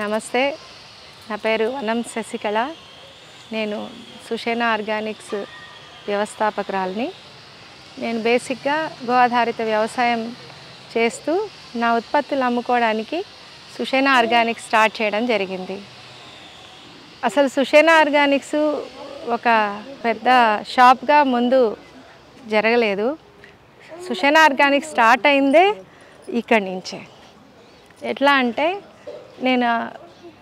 నమస్తే, నా పేరు వనం శశికళ. నేను సుషేణ ఆర్గానిక్స్ వ్యవస్థాపకురాలిని. నేను బేసిక్గా గో ఆధారిత వ్యవసాయం చేస్తూ నా ఉత్పత్తులు అమ్ముకోవడానికి సుషేణ ఆర్గానిక్స్ స్టార్ట్ చేయడం జరిగింది. అసలు సుషేణ ఆర్గానిక్స్ ఒక పెద్ద షాప్గా ముందు జరగలేదు. సుషేణ ఆర్గానిక్స్ స్టార్ట్ అయిందే ఇక్కడి నుంచే. ఎట్లా అంటే నేను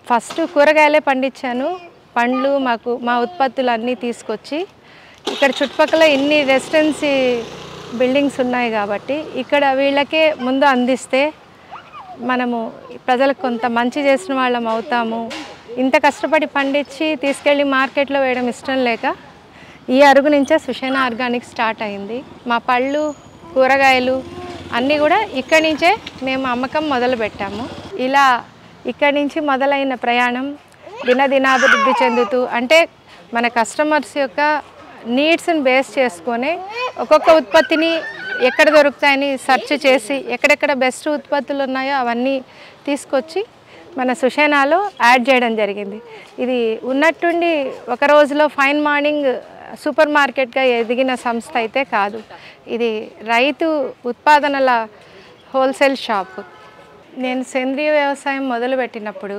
ఫస్ట్ కూరగాయలే పండించాను. పండ్లు మా ఉత్పత్తులు అన్నీ తీసుకొచ్చి ఇక్కడ చుట్టుపక్కల ఇన్ని రెసిడెన్సీ బిల్డింగ్స్ ఉన్నాయి కాబట్టి ఇక్కడ వీళ్ళకే ముందు అందిస్తే మనము ప్రజలకు కొంత మంచి చేసిన వాళ్ళం అవుతాము. ఇంత కష్టపడి పండించి తీసుకెళ్ళి మార్కెట్లో వేయడం ఇష్టం లేక ఈ అరుగు నుంచే సుషేణ ఆర్గానిక్స్ స్టార్ట్ అయింది. మా పళ్ళు కూరగాయలు అన్నీ కూడా ఇక్కడి నుంచే మేము అమ్మకం మొదలుపెట్టాము. ఇలా ఇక్కడి నుంచి మొదలైన ప్రయాణం దినదినాభివృద్ధి చెందుతూ, అంటే మన కస్టమర్స్ యొక్క నీడ్స్ని బేస్ చేసుకొని ఒక్కొక్క ఉత్పత్తిని ఎక్కడ దొరుకుతాయని సెర్చ్ చేసి ఎక్కడెక్కడ బెస్ట్ ఉత్పత్తులు ఉన్నాయో అవన్నీ తీసుకొచ్చి మన సుషేణలో యాడ్ చేయడం జరిగింది. ఇది ఉన్నట్టుండి ఒక రోజులో ఫైన్ మార్నింగ్ సూపర్ మార్కెట్గా ఎదిగిన సంస్థ అయితే కాదు. ఇది రైతు ఉత్పాదనల హోల్సేల్ షాపు. నేను సేంద్రియ వ్యవసాయం మొదలుపెట్టినప్పుడు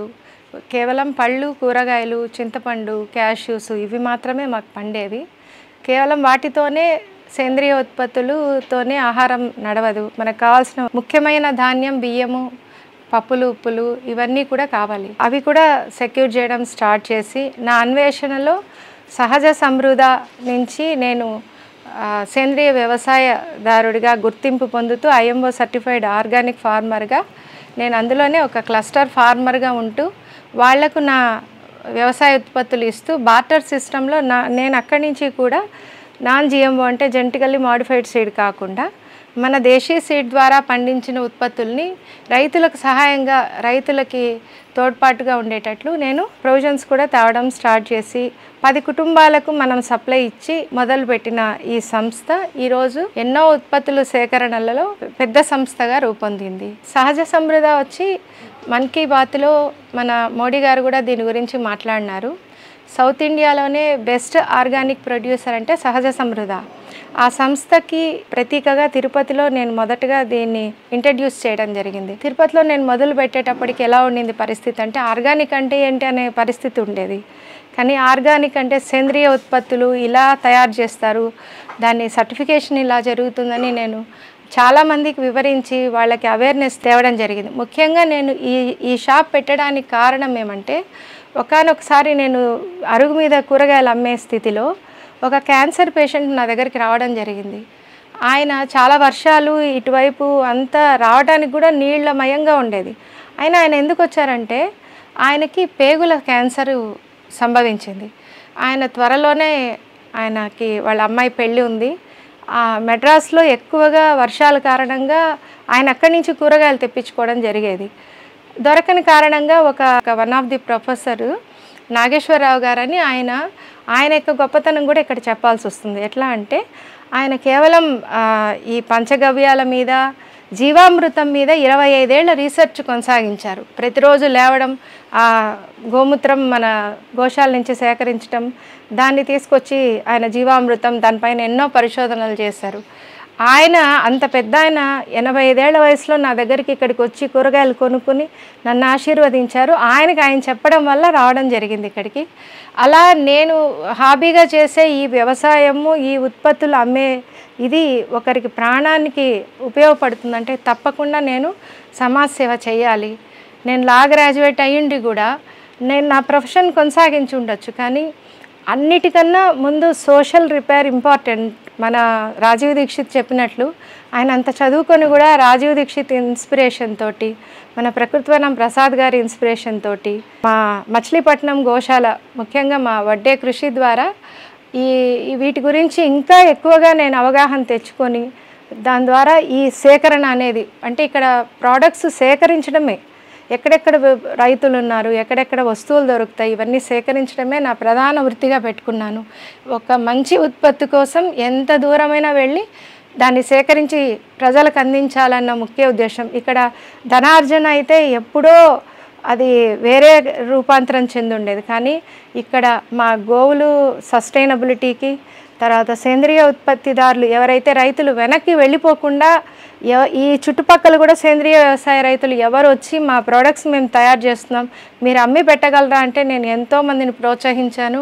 కేవలం పళ్ళు కూరగాయలు చింతపండు క్యాష్యూస్ ఇవి మాత్రమే మాకు పండేవి. కేవలం వాటితోనే సేంద్రియ ఉత్పత్తులతోనే ఆహారం నడవదు. మనకు కావాల్సిన ముఖ్యమైన ధాన్యం బియ్యము పప్పులు ఉప్పులు ఇవన్నీ కూడా కావాలి. అవి కూడా సెక్యూర్ చేయడం స్టార్ట్ చేసి నా అన్వేషణలో సహజ సమృద్ధ నుంచి నేను సేంద్రియ వ్యవసాయదారుడిగా గుర్తింపు పొందుతూ ఐఎంఓ సర్టిఫైడ్ ఆర్గానిక్ ఫార్మర్గా నేను అందులోనే ఒక క్లస్టర్ ఫార్మర్గా ఉంటూ వాళ్లకు నా వ్యవసాయ ఉత్పత్తులు ఇస్తూ బార్టర్ సిస్టంలో నేను అక్కడి నుంచి కూడా నాన్ జిఎంఓ అంటే జెనెటికల్లీ మాడిఫైడ్ సీడ్ కాకుండా మన దేశీ సీడ్ ద్వారా పండించిన ఉత్పత్తుల్ని రైతులకు సహాయంగా రైతులకి తోడ్పాటుగా ఉండేటట్లు నేను ప్రొవిజన్స్ కూడా తేవడం స్టార్ట్ చేసి 10 కుటుంబాలకు మనం సప్లై ఇచ్చి మొదలుపెట్టిన ఈ సంస్థ ఈరోజు ఎన్నో ఉత్పత్తుల సేకరణలలో పెద్ద సంస్థగా రూపొందింది. సహజ సమృద్ధ వచ్చి మన్ కీ బాత్లో మన మోడీ గారు కూడా దీని గురించి మాట్లాడినారు. సౌత్ ఇండియాలోనే బెస్ట్ ఆర్గానిక్ ప్రొడ్యూసర్ అంటే సహజ సమృద్ధ. ఆ సంస్థకి ప్రతీకగా తిరుపతిలో నేను మొదటగా దీన్ని ఇంట్రడ్యూస్ చేయడం జరిగింది. తిరుపతిలో నేను మొదలు పెట్టేటప్పటికి ఎలా ఉండింది పరిస్థితి అంటే ఆర్గానిక్ అంటే ఏంటి అనే పరిస్థితి ఉండేది. కానీ ఆర్గానిక్ అంటే సేంద్రియ ఉత్పత్తులు ఇలా తయారు చేస్తారు, దాన్ని సర్టిఫికేషన్ ఇలా జరుగుతుందని నేను చాలామందికి వివరించి వాళ్ళకి అవేర్నెస్ తేవడం జరిగింది. ముఖ్యంగా నేను ఈ షాప్ పెట్టడానికి కారణం ఏమంటే ఒకానొకసారి నేను అరుగు మీద కూరగాయలు అమ్మే స్థితిలో ఒక క్యాన్సర్ పేషెంట్ నా దగ్గరికి రావడం జరిగింది. ఆయన చాలా వర్షాలు ఇటువైపు అంతా రావడానికి కూడా నీళ్లమయంగా ఉండేది. ఆయన ఎందుకు వచ్చారంటే ఆయనకి పేగుల క్యాన్సర్ సంభవించింది. ఆయన త్వరలోనే ఆయనకి వాళ్ళ అమ్మాయి పెళ్ళి ఉంది. మెడ్రాస్లో ఎక్కువగా వర్షాల కారణంగా ఆయన అక్కడి నుంచి కూరగాయలు తెప్పించుకోవడం జరిగేది. దొరకని కారణంగా one of the professor Nageswararao గారని ఆయన యొక్క గొప్పతనం కూడా ఇక్కడ చెప్పాల్సి వస్తుంది. ఎట్లా అంటే ఆయన కేవలం ఈ పంచగవ్యాల మీద జీవామృతం మీద 25 ఏళ్ల రీసెర్చ్ కొనసాగించారు. ప్రతిరోజు లేవడం, గోమూత్రం మన గోశాల నుంచి సేకరించడం, దాన్ని తీసుకొచ్చి ఆయన జీవామృతం దానిపైన ఎన్నో పరిశోధనలు చేశారు. ఆయన అంత పెద్ద ఆయన 85 ఏళ్ల వయసులో నా దగ్గరికి ఇక్కడికి వచ్చి కూరగాయలు కొనుక్కుని నన్ను ఆశీర్వదించారు. ఆయన చెప్పడం వల్ల రావడం జరిగింది ఇక్కడికి. అలా నేను హాబీగా చేసే ఈ వ్యవసాయము ఈ ఉత్పత్తులు అమ్మే ఇది ఒకరికి ప్రాణానికి ఉపయోగపడుతుందంటే తప్పకుండా నేను సమాజ సేవ చేయాలి. నేను లా గ్రాడ్యుయేట్ అయ్యిండి కూడా నేను నా ప్రొఫెషన్ కొనసాగించి ఉండొచ్చు, కానీ అన్నిటికన్నా ముందు సోషల్ రిపేర్ ఇంపార్టెంట్. మన రాజీవ్ దీక్షిత్ చెప్పినట్లు ఆయన అంత చదువుకొని కూడా రాజీవ్ దీక్షిత్ ఇన్స్పిరేషన్ తోటి, మన ప్రకృతివనం ప్రసాద్ గారి ఇన్స్పిరేషన్ తోటి, మా మచిలీపట్నం గోశాల ముఖ్యంగా మా వడ్డే కృషి ద్వారా వీటి గురించి ఇంకా ఎక్కువగా నేను అవగాహన తెచ్చుకొని దాని ద్వారా ఈ సేకరణ అనేది అంటే ఇక్కడ ప్రోడక్ట్స్ సేకరించడమే, ఎక్కడెక్కడ రైతులు ఉన్నారు, ఎక్కడెక్కడ వస్తువులు దొరుకుతాయి, ఇవన్నీ సేకరించడమే నా ప్రధాన వృత్తిగా పెట్టుకున్నాను. ఒక మంచి ఉత్పత్తి కోసం ఎంత దూరమైనా వెళ్ళి దాన్ని సేకరించి ప్రజలకు అందించాలన్న ముఖ్య ఉద్దేశం. ఇక్కడ ధనార్జన అయితే ఎప్పుడో అది వేరే రూపాంతరం చెంది ఉండేది. కానీ ఇక్కడ మా గోవులు సస్టైనబిలిటీకి, తర్వాత సేంద్రియ ఉత్పత్తిదారులు ఎవరైతే రైతులు వెనక్కి వెళ్ళిపోకుండా ఈ చుట్టుపక్కల కూడా సేంద్రియ వ్యవసాయ రైతులు ఎవరు వచ్చి మా ప్రోడక్ట్స్ మేము తయారు చేస్తున్నాం, మీరు అమ్మి పెట్టగలరా అంటే నేను ఎంతోమందిని ప్రోత్సహించాను.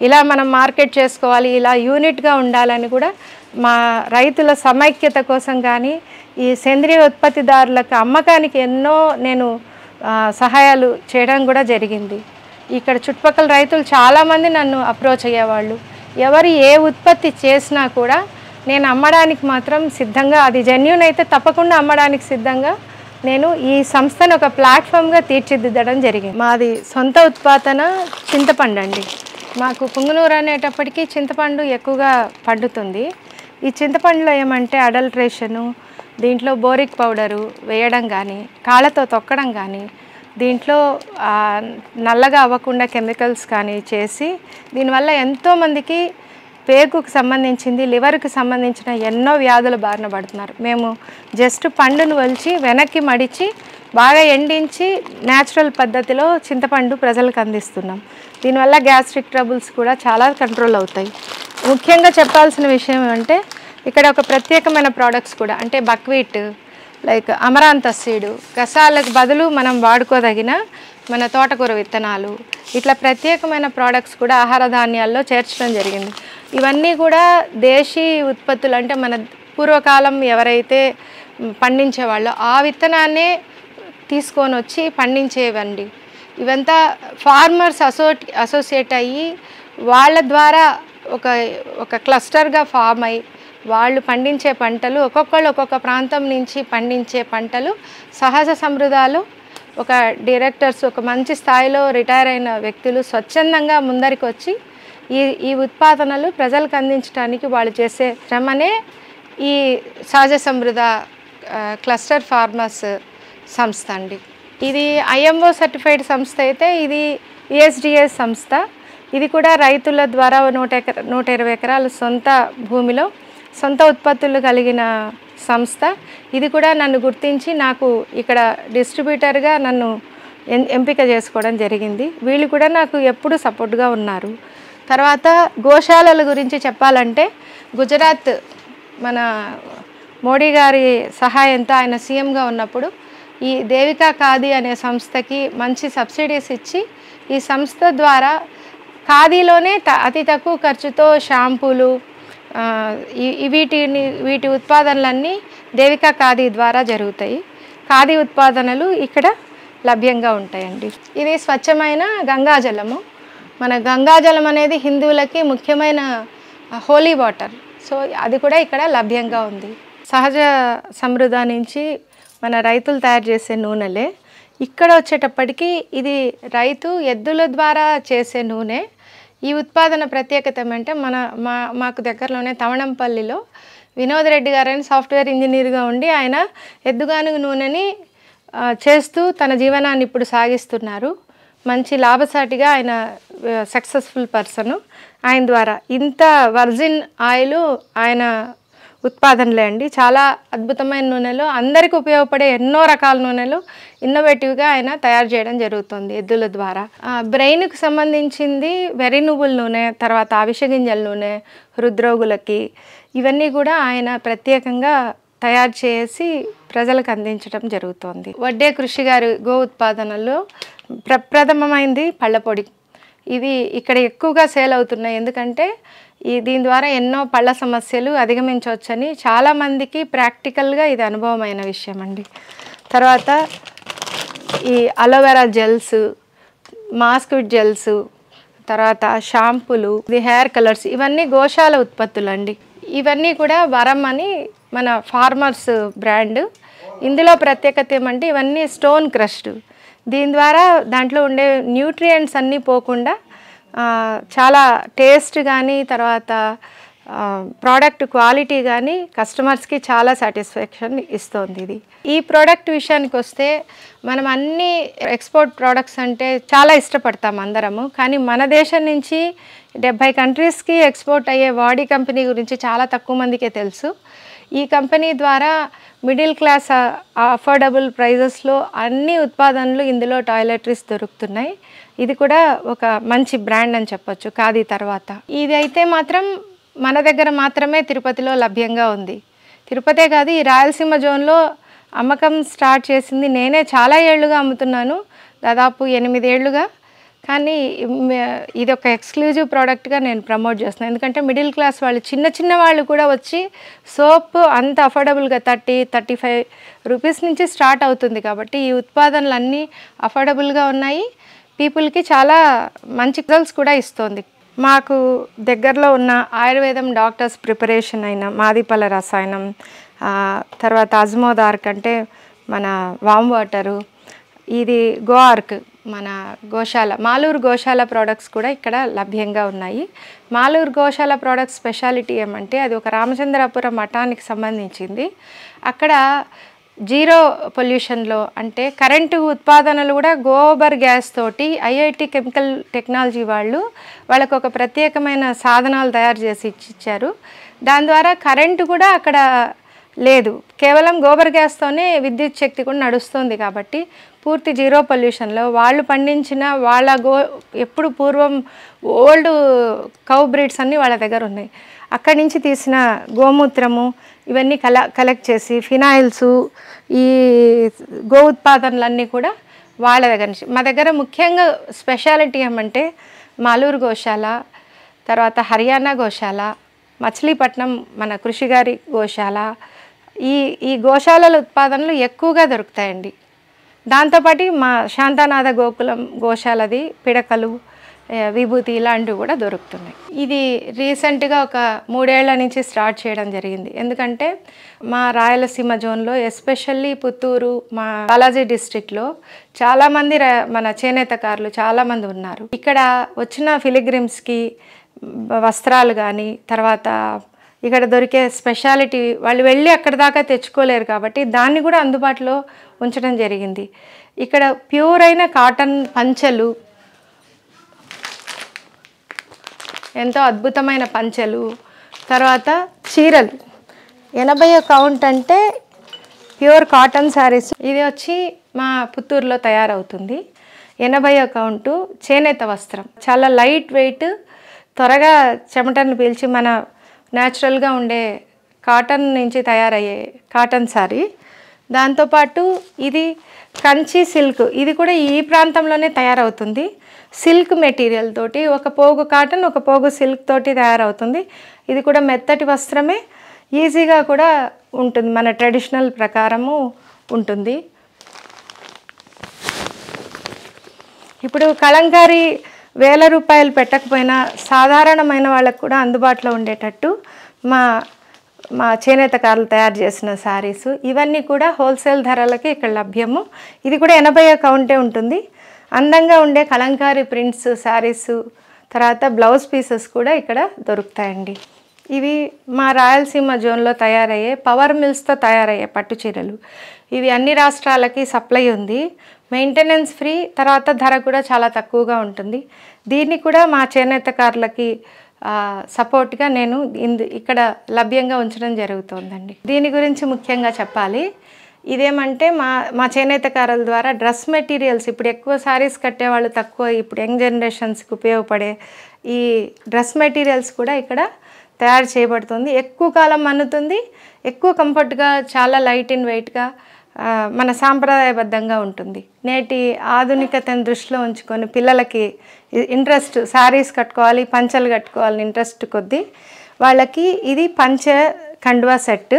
ఇలా మనం మార్కెట్ చేసుకోవాలి, ఇలా యూనిట్గా ఉండాలని కూడా మా రైతుల సమైక్యత కోసం కానీ ఈ సేంద్రియ ఉత్పత్తిదారులకు అమ్మకానికి ఎన్నో నేను సహాయాలు చేయడం కూడా జరిగింది. ఇక్కడ చుట్టుపక్కల రైతులు చాలామంది నన్ను అప్రోచ్ అయ్యేవాళ్ళు. ఎవరు ఏ ఉత్పత్తి చేసినా కూడా నేను అమ్మడానికి మాత్రం సిద్ధంగా, అది జెన్యూన్ అయితే తప్పకుండా అమ్మడానికి సిద్ధంగా నేను ఈ సంస్థను ఒక ప్లాట్ఫామ్గా తీర్చిదిద్దడం జరిగింది. మాది సొంత ఉత్పాదన చింతపండు అండి. మాకు పుంగనూరు అనేటప్పటికీ చింతపండు ఎక్కువగా పండుతుంది. ఈ చింతపండులో ఏమంటే అడల్ట్రేషను, దీంట్లో బోరిక్ పౌడరు వేయడం కానీ, కాళ్ళతో తొక్కడం కానీ, దీంట్లో నల్లగా అవ్వకుండా కెమికల్స్ కానీ చేసి దీనివల్ల ఎంతోమందికి పేగుకు సంబంధించింది, లివర్కి సంబంధించిన ఎన్నో వ్యాధుల బారిన పడుతున్నారు. మేము జస్ట్ పండును వలిచి వెనక్కి మడిచి బాగా ఎండించి న్యాచురల్ పద్ధతిలో చింతపండు ప్రజలకు అందిస్తున్నాం. దీనివల్ల గ్యాస్ట్రిక్ ట్రబుల్స్ కూడా చాలా కంట్రోల్ అవుతాయి. ముఖ్యంగా చెప్పాల్సిన విషయం ఏమంటే ఇక్కడ ఒక ప్రత్యేకమైన ప్రోడక్ట్స్ కూడా, అంటే బక్వీట్, లైక్ అమరాంత సీడు, గసాలకు బదులు మనం వాడుకోదగిన మన తోటకూర విత్తనాలు, ఇట్లా ప్రత్యేకమైన ప్రోడక్ట్స్ కూడా ఆహార ధాన్యాల్లో చేర్చడం జరిగింది. ఇవన్నీ కూడా దేశీ ఉత్పత్తులు, అంటే మన పూర్వకాలం ఎవరైతే పండించేవాళ్ళో ఆ విత్తనాన్నే తీసుకొని వచ్చి పండించేవండి. ఇవంతా ఫార్మర్స్ అసోసియేట్ అయ్యి వాళ్ళ ద్వారా ఒక క్లస్టర్గా ఫామ్ అయ్యి వాళ్ళు పండించే పంటలు, ఒక్కొక్కళ్ళు ఒక్కొక్క ప్రాంతం నుంచి పండించే పంటలు సహజ సమృద్ధాలు, ఒక డైరెక్టర్స్, ఒక మంచి స్థాయిలో రిటైర్ అయిన వ్యక్తులు స్వచ్ఛందంగా ముందరికి వచ్చి ఈ ఉత్పాదనలు ప్రజలకు అందించడానికి వాళ్ళు చేసే శ్రమనే ఈ సహజ సమృద్ధ క్లస్టర్ ఫార్మర్స్ సంస్థ అండి. ఇది IMO సర్టిఫైడ్ సంస్థ అయితే ఇది USDA సంస్థ. ఇది కూడా రైతుల ద్వారా 120 ఎకరాల సొంత భూమిలో సొంత ఉత్పత్తులు కలిగిన సంస్థ. ఇది కూడా నన్ను గుర్తించి నాకు ఇక్కడ డిస్ట్రిబ్యూటర్గా నన్ను ఎంపిక చేసుకోవడం జరిగింది. వీళ్ళు కూడా నాకు ఎప్పుడు సపోర్ట్గా ఉన్నారు. తర్వాత గోశాలల గురించి చెప్పాలంటే గుజరాత్ మన మోడీ గారి సహాయంతో ఆయన సీఎంగా ఉన్నప్పుడు ఈ దేవికా ఖాదీ అనే సంస్థకి మంచి సబ్సిడీస్ ఇచ్చి ఈ సంస్థ ద్వారా ఖాదీలోనే అతి తక్కువ ఖర్చుతో షాంపూలు, వీటి ఉత్పాదనలన్నీ దేవికా ఖాదీ ద్వారా జరుగుతాయి. ఖాదీ ఉత్పాదనలు ఇక్కడ లభ్యంగా ఉంటాయండి. ఇది స్వచ్ఛమైన గంగాజలము. మన గంగాజలం అనేది హిందువులకి ముఖ్యమైన హోలీ వాటర్. సో అది కూడా ఇక్కడ లభ్యంగా ఉంది. సహజ సమృద్ధ నుంచి మన రైతులు తయారు చేసే నూనెలే ఇక్కడ వచ్చేటప్పటికి ఇది రైతు ఎద్దుల ద్వారా చేసే నూనె. ఈ ఉత్పాదన ప్రత్యేకత ఏమంటే మాకు దగ్గరలోనే తవణంపల్లిలో వినోద్ రెడ్డి గారని సాఫ్ట్వేర్ ఇంజనీర్గా ఉండి ఆయన ఎద్దుగానుగ నూనెని చేస్తూ తన జీవనాన్ని ఇప్పుడు సాగిస్తున్నారు. మంచి లాభసాటిగా ఆయన సక్సెస్ఫుల్ పర్సను. ఆయన ద్వారా ఇంత వర్జిన్ ఆయిల్ ఆయన ఉత్పాదనలే అండి. చాలా అద్భుతమైన నూనెలు, అందరికీ ఉపయోగపడే ఎన్నో రకాల నూనెలు ఇన్నోవేటివ్గా ఆయన తయారు చేయడం జరుగుతుంది ఎద్దుల ద్వారా. బ్రెయిన్కి సంబంధించింది వెర్రి నువ్వుల నూనె, తర్వాత అవిసె గింజల నూనె, హృద్రోగులకి, ఇవన్నీ కూడా ఆయన ప్రత్యేకంగా తయారు చేసి ప్రజలకు అందించడం జరుగుతుంది. వడ్డే కృషి గారి గో ఉత్పాదనలో ప్రప్రథమమైంది పళ్ళపొడి. ఇది ఇక్కడ ఎక్కువగా సేల్ అవుతున్నాయి. ఎందుకంటే దీని ద్వారా ఎన్నో పళ్ళ సమస్యలు అధిగమించవచ్చని చాలామందికి ప్రాక్టికల్గా ఇది అనుభవమైన విషయం అండి. తర్వాత ఈ అలోవెరా జెల్స్, మాస్క్విట్ జెల్స్, తర్వాత షాంపూలు, ఇది హెయిర్ కలర్స్, ఇవన్నీ గోశాల ఉత్పత్తులు అండి. ఇవన్నీ కూడా వరం అని మన ఫార్మర్స్ బ్రాండ్. ఇందులో ప్రత్యేకత ఏమంటే ఇవన్నీ స్టోన్ క్రష్డ్. దీని ద్వారా దాంట్లో ఉండే న్యూట్రియంట్స్ అన్నీ పోకుండా చాలా టేస్ట్ కానీ, తర్వాత ప్రోడక్ట్ క్వాలిటీ కానీ కస్టమర్స్కి చాలా సాటిస్ఫాక్షన్ ఇస్తుంది ఇది. ఈ ప్రోడక్ట్ విషయానికి వస్తే మనం అన్ని ఎక్స్పోర్ట్ ప్రోడక్ట్స్ అంటే చాలా ఇష్టపడతాం అందరము. కానీ మన దేశం నుంచి 70 కంట్రీస్కి ఎక్స్పోర్ట్ అయ్యే వాడి కంపెనీ గురించి చాలా తక్కువ మందికే తెలుసు. ఈ కంపెనీ ద్వారా మిడిల్ క్లాస్ అఫోర్డబుల్ ప్రైజెస్లో అన్ని ఉత్పాదనలు ఇందులో టాయిలెటరీస్ దొరుకుతున్నాయి. ఇది కూడా ఒక మంచి బ్రాండ్ అని చెప్పొచ్చు ఖాదీ తర్వాత. ఇది అయితే మాత్రం మన దగ్గర మాత్రమే తిరుపతిలో లభ్యంగా ఉంది. తిరుపతే కాదు, ఈ రాయలసీమ జోన్లో అమ్మకం స్టార్ట్ చేసింది నేనే. చాలా ఏళ్ళుగా అమ్ముతున్నాను, దాదాపు 8 ఏళ్ళుగా. కానీ ఇది ఒక ఎక్స్క్లూజివ్ ప్రోడక్ట్గా నేను ప్రమోట్ చేస్తున్నాను. ఎందుకంటే మిడిల్ క్లాస్ వాళ్ళు, చిన్న చిన్న వాళ్ళు కూడా వచ్చి సోప్ అంత అఫోర్డబుల్గా 30-35 రూపీస్ నుంచి స్టార్ట్ అవుతుంది. కాబట్టి ఈ ఉత్పాదనలు అన్నీ అఫోర్డబుల్గా ఉన్నాయి, పీపుల్కి చాలా మంచి రిజల్ట్స్ కూడా ఇస్తుంది. మాకు దగ్గరలో ఉన్న ఆయుర్వేదం డాక్టర్స్ ప్రిపరేషన్ అయిన మాదిపల్ల రసాయనం, తర్వాత అజ్మోదార్క్ అంటే మన వామ్ వాటరు, ఇది గోఆర్క్ మన గోశాల, మాలూరు గోశాల ప్రోడక్ట్స్ కూడా ఇక్కడ లభ్యంగా ఉన్నాయి. మాలూరు గోశాల ప్రోడక్ట్స్ స్పెషాలిటీ ఏమంటే అది ఒక రామచంద్రాపురం మఠానికి సంబంధించింది. అక్కడ జీరో పొల్యూషన్లో, అంటే కరెంటు ఉత్పాదనలు కూడా గోబర్ గ్యాస్ తోటి ఐఐటి కెమికల్ టెక్నాలజీ వాళ్ళకు ఒక ప్రత్యేకమైన సాధనాలు తయారు చేసి ఇచ్చారు. దాని ద్వారా కరెంటు కూడా అక్కడ లేదు, కేవలం గోబర్ గ్యాస్తోనే విద్యుత్ శక్తి కూడా నడుస్తుంది. కాబట్టి పూర్తి జీరో పొల్యూషన్లో వాళ్ళు పండించిన వాళ్ళ ఎప్పుడు పూర్వం ఓల్డ్ కౌ బ్రీడ్స్ అన్నీ వాళ్ళ దగ్గర ఉన్నాయి. అక్కడి నుంచి తీసిన గోమూత్రము ఇవన్నీ కలెక్ట్ చేసి ఫినాయిల్స్, ఈ గో ఉత్పాదనలన్నీ కూడా వాళ్ళ దగ్గర నుంచి. మా దగ్గర ముఖ్యంగా స్పెషాలిటీ ఏమంటే మాలూరు గోశాల, తర్వాత హర్యానా గోశాల, మచిలీపట్నం మన కృషిగారి గోశాల, ఈ గోశాలల ఉత్పాదనలు ఎక్కువగా దొరుకుతాయండి. దాంతోపాటు మా శాంతానాథ గోకులం గోశాలది పిడకలు, విభూతి ఇలాంటివి కూడా దొరుకుతున్నాయి. ఇది రీసెంట్గా ఒక 3 ఏళ్ల నుంచి స్టార్ట్ చేయడం జరిగింది. ఎందుకంటే మా రాయలసీమ జోన్లో, ఎస్పెషల్లీ పుత్తూరు, మా బాలాజీ డిస్ట్రిక్ట్లో చాలామంది మన చేనేతకారులు చాలామంది ఉన్నారు. ఇక్కడ వచ్చిన ఫిలిగ్రిమ్స్కి వస్త్రాలు కానీ, తర్వాత ఇక్కడ దొరికే స్పెషాలిటీ వాళ్ళు వెళ్ళి అక్కడ దాకా తెచ్చుకోలేరు. కాబట్టి దాన్ని కూడా అందుబాటులో ఉంచడం జరిగింది. ఇక్కడ ప్యూర్ అయిన కాటన్ పంచెలు, ఎంతో అద్భుతమైన పంచెలు, తర్వాత చీరలు 80 కౌంట్ అంటే ప్యూర్ కాటన్ శారీస్. ఇది వచ్చి మా పుత్తూరులో తయారవుతుంది. 80 కౌంటు చేనేత వస్త్రం, చాలా లైట్ వెయిట్, త్వరగా చెమటను పీల్చి మన న్యాచురల్గా ఉండే కాటన్ నుంచి తయారయ్యే కాటన్ శారీ. దాంతోపాటు ఇది కంచి సిల్క్, ఇది కూడా ఈ ప్రాంతంలోనే తయారవుతుంది. సిల్క్ మెటీరియల్ తోటి, ఒక పోగు కాటన్ ఒక పోగు సిల్క్ తోటి తయారవుతుంది. ఇది కూడా మెత్తటి వస్త్రమే, ఈజీగా కూడా ఉంటుంది, మన ట్రెడిషనల్ ప్రకారము ఉంటుంది. ఇప్పుడు కలంకారీ 1000 రూపాయలు పెట్టకపోయినా సాధారణమైన వాళ్ళకు కూడా అందుబాటులో ఉండేటట్టు మా చేనేతకారులు తయారు చేసిన శారీస్ ఇవన్నీ కూడా హోల్సేల్ ధరలకి ఇక్కడ లభ్యము. ఇది కూడా 80 కౌంటే ఉంటుంది. అందంగా ఉండే కలంకారీ ప్రింట్స్ శారీస్, తర్వాత బ్లౌజ్ పీసెస్ కూడా ఇక్కడ దొరుకుతాయండి. ఇవి మా రాయలసీమ జోన్లో తయారయ్యే పవర్ మిల్స్తో తయారయ్యే పట్టు చీరలు. ఇవి అన్ని రాష్ట్రాలకి సప్లై ఉంది, మెయింటెనెన్స్ ఫ్రీ, తర్వాత ధర కూడా చాలా తక్కువగా ఉంటుంది. దీన్ని కూడా మా చేనేతకారులకి సపోర్ట్గా నేను ఇక్కడ లభ్యంగా ఉంచడం జరుగుతుందండి. దీని గురించి ముఖ్యంగా చెప్పాలి, ఇదేమంటే మా చేనేతకారుల ద్వారా డ్రెస్ మెటీరియల్స్, ఇప్పుడు ఎక్కువ శారీస్ కట్టేవాళ్ళు తక్కువ, ఇప్పుడు యంగ్ జనరేషన్స్కి ఉపయోగపడే ఈ డ్రెస్ మెటీరియల్స్ కూడా ఇక్కడ తయారు చేయబడుతుంది. ఎక్కువ కాలం మన్నుతుంది, ఎక్కువ కంఫర్ట్గా, చాలా లైట్ ఇన్ వెయిట్గా, మన సాంప్రదాయబద్ధంగా ఉంటుంది. నేటి ఆధునికతను దృష్టిలో ఉంచుకొని పిల్లలకి ఇంట్రెస్ట్, శారీస్ కట్టుకోవాలి, పంచలు కట్టుకోవాలని ఇంట్రెస్ట్ కొద్దీ వాళ్ళకి ఇది పంచ కండువా సెట్,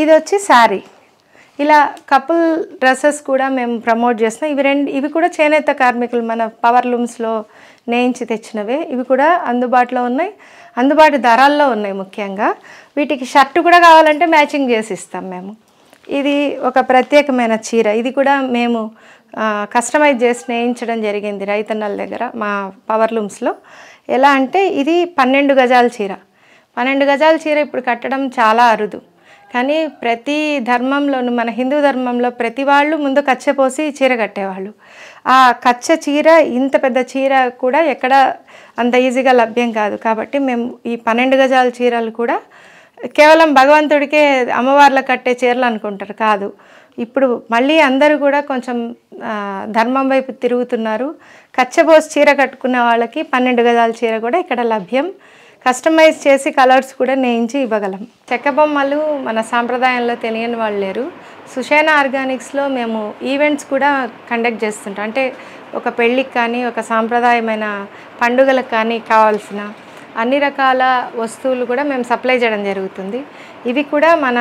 ఇది వచ్చి శారీ. ఇలా కపుల్ డ్రెస్సెస్ కూడా మేము ప్రమోట్ చేస్తున్నాం. ఇవి కూడా చేనేత కార్మికులు మన పవర్ లూమ్స్లో నేయించి తెచ్చినవే. ఇవి కూడా అందుబాటులో ఉన్నాయి, అందుబాటు ధరల్లో ఉన్నాయి. ముఖ్యంగా వీటికి షర్టు కూడా కావాలంటే మ్యాచింగ్ చేసి ఇస్తాం మేము. ఇది ఒక ప్రత్యేకమైన చీర, ఇది కూడా మేము కస్టమైజ్ చేసి నేయించడం జరిగింది రైతన్నల దగ్గర మా పవర్ లూమ్స్లో. ఎలా అంటే ఇది 12 గజాల చీర. 12 గజాల చీర ఇప్పుడు కట్టడం చాలా అరుదు. కానీ ప్రతి ధర్మంలోనూ, మన హిందూ ధర్మంలో ప్రతి వాళ్ళు ముందు కచ్చ పోసి చీర కట్టేవాళ్ళు. ఆ కచ్చ చీర, ఇంత పెద్ద చీర కూడా ఎక్కడ అంత ఈజీగా లభ్యం కాదు. కాబట్టి మేము ఈ 12 గజాల చీరలు కూడా కేవలం భగవంతుడికే అమ్మవార్లకు కట్టే చీరలు అనుకుంటారు, కాదు. ఇప్పుడు మళ్ళీ అందరూ కూడా కొంచెం ధర్మం వైపు తిరుగుతున్నారు. కచ్చబోసి చీర కట్టుకున్న వాళ్ళకి 12 గజాల చీర కూడా ఇక్కడ లభ్యం. కస్టమైజ్ చేసి కలర్స్ కూడా నేయించి ఇవ్వగలం. చెక్క బొమ్మలు మన సాంప్రదాయంలో తెలియని వాళ్ళు లేరు. సుషేణ ఆర్గానిక్స్లో మేము ఈవెంట్స్ కూడా కండక్ట్ చేస్తుంటాం. అంటే ఒక పెళ్ళికి కానీ, ఒక సాంప్రదాయమైన పండుగలకు కానీ కావాల్సిన అన్ని రకాల వస్తువులు కూడా మేము సప్లై చేయడం జరుగుతుంది. ఇవి కూడా మన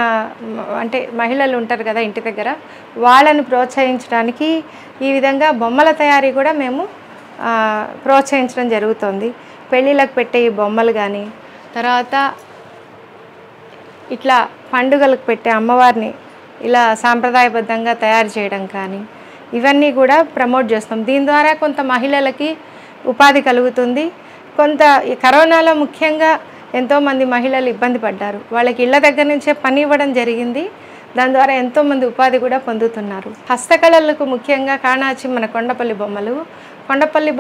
అంటే మహిళలు ఉంటారు కదా ఇంటి దగ్గర, వాళ్ళని ప్రోత్సహించడానికి ఈ విధంగా బొమ్మల తయారీ కూడా మేము ప్రోత్సహించడం జరుగుతుంది. పెళ్ళిళ్ళకు పెట్టే ఈ బొమ్మలు కానీ, తర్వాత ఇట్లా పండుగలకు పెట్టే అమ్మవారిని ఇలా సాంప్రదాయబద్ధంగా తయారు చేయడం కానీ, ఇవన్నీ కూడా ప్రమోట్ చేస్తాం. దీని ద్వారా కొంత మహిళలకి ఉపాధి కలుగుతుంది. కొంత ఈ కరోనాలో ముఖ్యంగా ఎంతోమంది మహిళలు ఇబ్బంది పడ్డారు. వాళ్ళకి ఇళ్ళ దగ్గర నుంచే పని ఇవ్వడం జరిగింది. దాని ద్వారా ఎంతోమంది ఉపాధి కూడా పొందుతున్నారు. హస్తకళలకు ముఖ్యంగా కాణాచి మన కొండపల్లి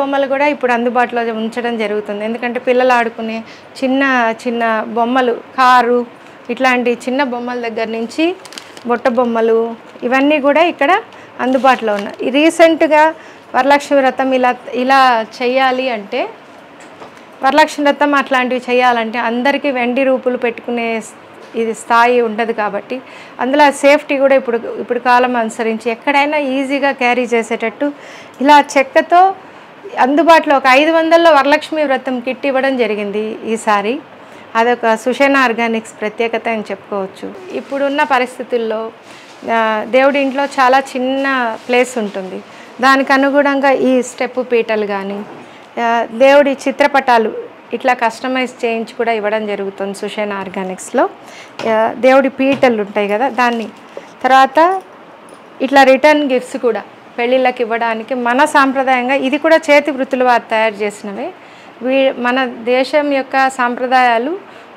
బొమ్మలు కూడా ఇప్పుడు అందుబాటులో ఉంచడం జరుగుతుంది. ఎందుకంటే పిల్లలు ఆడుకునే చిన్న చిన్న బొమ్మలు, కారు, ఇట్లాంటి చిన్న బొమ్మల దగ్గర నుంచి బుట్ట బొమ్మలు, ఇవన్నీ కూడా ఇక్కడ అందుబాటులో ఉన్నాయి. రీసెంట్గా వరలక్ష్మి వ్రతం ఇలా చేయాలి అంటే, వరలక్ష్మి వ్రతం అట్లాంటివి చేయాలంటే అందరికీ వెండి రూపులు పెట్టుకునే ఇది స్థాయి ఉండదు. కాబట్టి అందులో సేఫ్టీ కూడా ఇప్పుడు కాలం అనుసరించి ఎక్కడైనా ఈజీగా క్యారీ చేసేటట్టు ఇలా చెక్కతో అందుబాటులో ఒక 500లో వరలక్ష్మి వ్రతం కిట్ ఇవ్వడం జరిగింది ఈసారి. అదొక సుషేణ ఆర్గానిక్స్ ప్రత్యేకత అని చెప్పుకోవచ్చు. ఇప్పుడున్న పరిస్థితుల్లో దేవుడి ఇంట్లో చాలా చిన్న ప్లేస్ ఉంటుంది. దానికి అనుగుణంగా ఈ స్టెప్పు పీటలు కానీ, దేవుడి చిత్రపటాలు ఇట్లా కస్టమైజ్ చేయించి కూడా ఇవ్వడం జరుగుతుంది సుషేణ ఆర్గానిక్స్లో. దేవుడి పీటలు ఉంటాయి కదా దాన్ని, తర్వాత ఇట్లా రిటర్న్ గిఫ్ట్స్ కూడా పెళ్ళిళ్ళకి ఇవ్వడానికి మన సాంప్రదాయంగా ఇది కూడా చేతి వృత్తులు వారు తయారు చేసినవే. మన దేశం యొక్క సాంప్రదాయాలు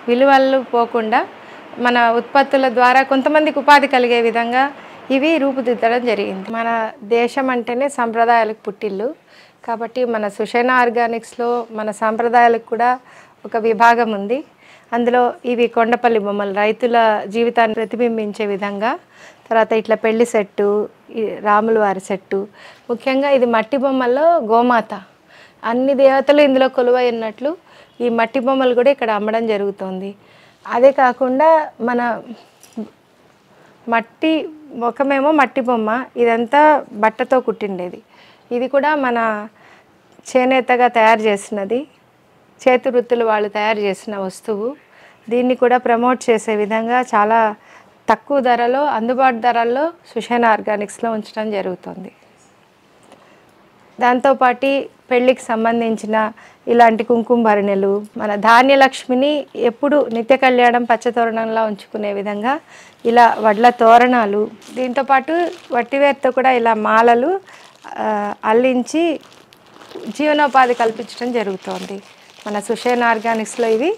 విలువలు పోకుండా మన ఉత్పత్తుల ద్వారా కొంతమందికి ఉపాధి కలిగే విధంగా ఇవి రూపుదిద్దడం జరిగింది. మన దేశం అంటేనే సాంప్రదాయాలకు పుట్టిల్లు కాబట్టి మన సుషేణ ఆర్గానిక్స్లో మన సాంప్రదాయాలకు కూడా ఒక విభాగం ఉంది. అందులో ఇవి కొండపల్లి బొమ్మలు రైతుల జీవితాన్ని ప్రతిబింబించే విధంగా, తర్వాత ఇట్లా పెళ్లి సెట్టు, రాముల వారి సెట్టు, ముఖ్యంగా ఇది మట్టి బొమ్మల్లో గోమాత, అన్ని దేవతలు ఇందులో కొలువై ఉన్నట్లు ఈ మట్టి బొమ్మలు కూడా ఇక్కడ అమ్మడం జరుగుతుంది. అదే కాకుండా మన ముఖమేమో మట్టి బొమ్మ, ఇదంతా బట్టతో కుట్టిండేది. ఇది కూడా మన చేనేతగా తయారు చేసినది, చేతి వృత్తులు వాళ్ళు తయారు చేసిన వస్తువు. దీన్ని కూడా ప్రమోట్ చేసే విధంగా చాలా తక్కువ ధరలో, అందుబాటు ధరల్లో సుషేణ ఆర్గానిక్స్లో ఉంచడం జరుగుతుంది. దాంతోపాటు పెళ్ళికి సంబంధించిన ఇలాంటి కుంకుమ భరణెలు, మన ధాన్యలక్ష్మిని ఎప్పుడు నిత్య కళ్యాణం పచ్చతోరణంలా ఉంచుకునే విధంగా ఇలా వడ్ల తోరణాలు, దీంతోపాటు వట్టివేరుతో కూడా ఇలా మాలలు అల్లించి జీవనోపాధి కల్పించడం జరుగుతోంది. మన సుషేణ ఆర్గానిక్స్లో ఇవి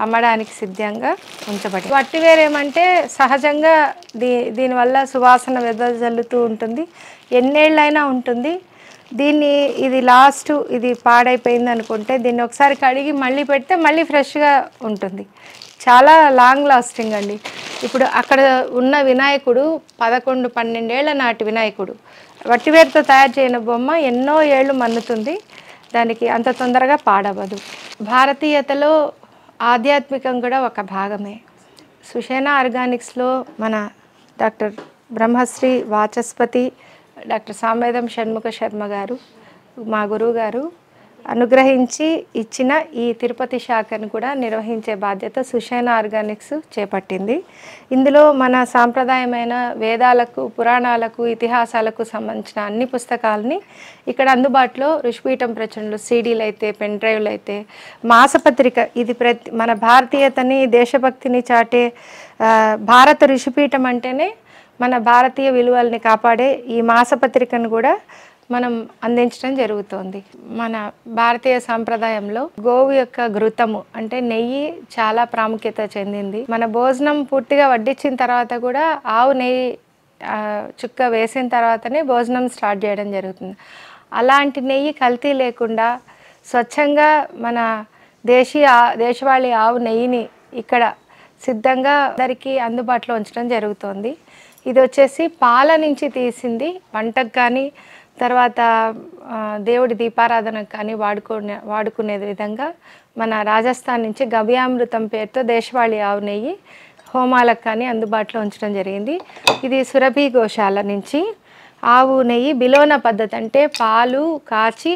అమ్మడానికి సిద్ధంగా ఉంచబడి. వట్టివేరు ఏమంటే సహజంగా దీనివల్ల సువాసన వెదజల్లుతూ ఉంటుంది, ఎన్నేళ్ళైనా ఉంటుంది. ఇది ఇది పాడైపోయింది అనుకుంటే దీన్ని ఒకసారి కడిగి మళ్ళీ పెడితే మళ్ళీ ఫ్రెష్గా ఉంటుంది. చాలా లాంగ్ లాస్టింగ్ అండి. ఇప్పుడు అక్కడ ఉన్న వినాయకుడు 11-12 ఏళ్ల నాటి వినాయకుడు, వట్టివేరుతో తయారు చేయని బొమ్మ ఎన్నో ఏళ్ళు మన్నుతుంది, దానికి అంత తొందరగా పాడవదు. భారతీయతలో ఆధ్యాత్మికం కూడా ఒక భాగమే. సుషేణ ఆర్గానిక్స్లో మన డాక్టర్ బ్రహ్మశ్రీ వాచస్పతి డాక్టర్ సామవేదం షణ్ముఖ శర్మ గారు, మా గురువు గారు అనుగ్రహించి ఇచ్చిన ఈ తిరుపతి శాఖను కూడా నిర్వహించే బాధ్యత సుషేణ ఆర్గానిక్స్ చేపట్టింది. ఇందులో మన సాంప్రదాయమైన వేదాలకు, పురాణాలకు, ఇతిహాసాలకు సంబంధించిన అన్ని పుస్తకాలని ఇక్కడ అందుబాటులో ఋషిపీఠం ప్రచురణలు, సీడీలు అయితే, పెన్ డ్రైవ్లు అయితే, మాసపత్రిక, ఇది మన భారతీయతని, దేశభక్తిని చాటే భారత ఋషిపీఠం అంటేనే మన భారతీయ విలువల్ని కాపాడే ఈ మాసపత్రికను కూడా మనం అందించడం జరుగుతోంది. మన భారతీయ సాంప్రదాయంలో గోవు యొక్క ఘృతము అంటే నెయ్యి చాలా ప్రాముఖ్యత చెందింది. మన భోజనం పూర్తిగా వడ్డించిన తర్వాత కూడా ఆవు నెయ్యి చుక్క వేసిన తర్వాతనే భోజనం స్టార్ట్ చేయడం జరుగుతుంది. అలాంటి నెయ్యి కల్తీ లేకుండా స్వచ్ఛంగా మన దేశవాళీ ఆవు నెయ్యిని ఇక్కడ సిద్ధంగా అందరికీ అందుబాటులో ఉంచడం జరుగుతుంది. ఇది వచ్చేసి పాల నుంచి తీసింది, వంటకు కానీ తర్వాత దేవుడి దీపారాధనకు కానీ వాడుకునే విధంగా మన రాజస్థాన్ నుంచి గవ్యామృతం పేరుతో దేశవాళీ ఆవు నెయ్యి హోమాలకు కానీ అందుబాటులో ఉంచడం జరిగింది. ఇది సురభి గోశాల నుంచి ఆవు నెయ్యి బిలోన పద్ధతి, అంటే పాలు కాచి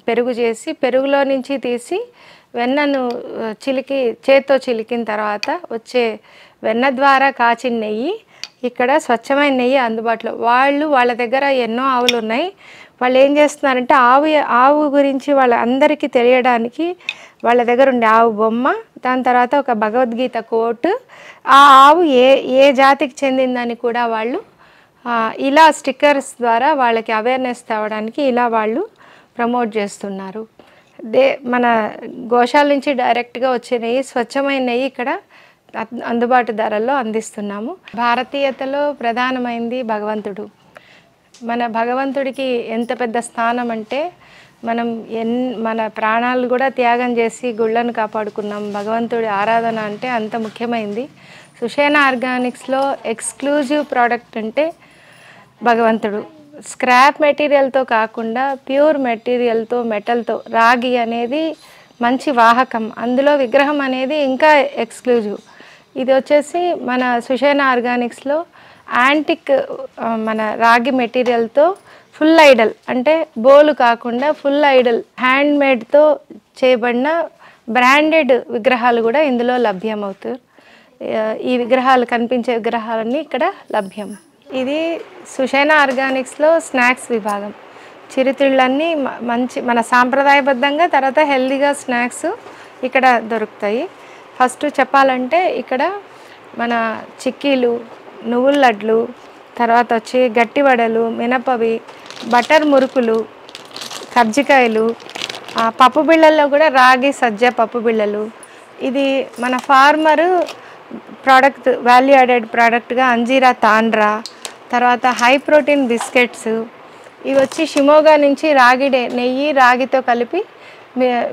పెరుగు చేసి పెరుగులో నుంచి తీసి వెన్నను చేత్తో చిలికిన తర్వాత వచ్చే వెన్న ద్వారా కాచిన నెయ్యి, ఇక్కడ స్వచ్ఛమైన నెయ్యి అందుబాటులో. వాళ్ళ దగ్గర ఎన్నో ఆవులు ఉన్నాయి. వాళ్ళు ఏం చేస్తున్నారంటే ఆవు గురించి అందరికీ తెలియడానికి వాళ్ళ దగ్గర ఉండే ఆవు బొమ్మ, దాని తర్వాత ఒక భగవద్గీత కోట్, ఆ ఆవు ఏ జాతికి చెందిందని కూడా వాళ్ళు ఇలా స్టిక్కర్స్ ద్వారా వాళ్ళకి అవేర్నెస్ తేవడానికి ఇలా వాళ్ళు ప్రమోట్ చేస్తున్నారు. మన గోశాల నుంచి డైరెక్ట్గా వచ్చే నెయ్యి, స్వచ్ఛమైన నెయ్యి ఇక్కడ అందుబాటు ధరల్లో అందిస్తున్నాము. భారతీయతలో ప్రధానమైంది భగవంతుడు. మన భగవంతుడికి ఎంత పెద్ద స్థానం అంటే మన ప్రాణాలు కూడా త్యాగం చేసి గుళ్ళను కాపాడుకున్నాం. భగవంతుడి ఆరాధన అంటే అంత ముఖ్యమైంది. సుషేణ ఆర్గానిక్స్లో ఎక్స్క్లూజివ్ ప్రోడక్ట్ అంటే భగవంతుడు. స్క్రాప్ మెటీరియల్తో కాకుండా ప్యూర్ మెటీరియల్తో, మెటల్తో, రాగి అనేది మంచి వాహకం, అందులో విగ్రహం అనేది ఇంకా ఎక్స్క్లూజివ్. ఇది వచ్చేసి మన సుషేణ ఆర్గానిక్స్లో యాంటిక్ మన రాగి మెటీరియల్తో ఫుల్ ఐడల్, అంటే బోలు కాకుండా ఫుల్ ఐడల్ హ్యాండ్మేడ్తో చేయబడిన బ్రాండెడ్ విగ్రహాలు కూడా ఇందులో లభ్యమవుతాయి. ఈ విగ్రహాలు, కనిపించే విగ్రహాలన్నీ ఇక్కడ లభ్యం. ఇది సుషేణ ఆర్గానిక్స్లో స్నాక్స్ విభాగం. చిరుతిళ్ళన్నీ మన సాంప్రదాయబద్ధంగా, తర్వాత హెల్దీగా స్నాక్స్ ఇక్కడ దొరుకుతాయి. ఫస్ట్ చెప్పాలంటే ఇక్కడ మన చిక్కీలు, నువ్వుల లడ్లు, తర్వాత వచ్చి గట్టి వడలు, మినపవి, బటర్ మురుకులు, కర్జికాయలు, పప్పు బిళ్ళల్లో కూడా రాగి సజ్జ పప్పు బిళ్ళలు. ఇది మన ఫార్మరు ప్రోడక్ట్, వాల్యూ యాడెడ్ ప్రోడక్ట్గా అంజీరా తాండ్రా, తర్వాత హై ప్రోటీన్ బిస్కెట్స్. ఇవి వచ్చి షిమోగా నుంచి రాగి నెయ్యి, రాగితో కలిపి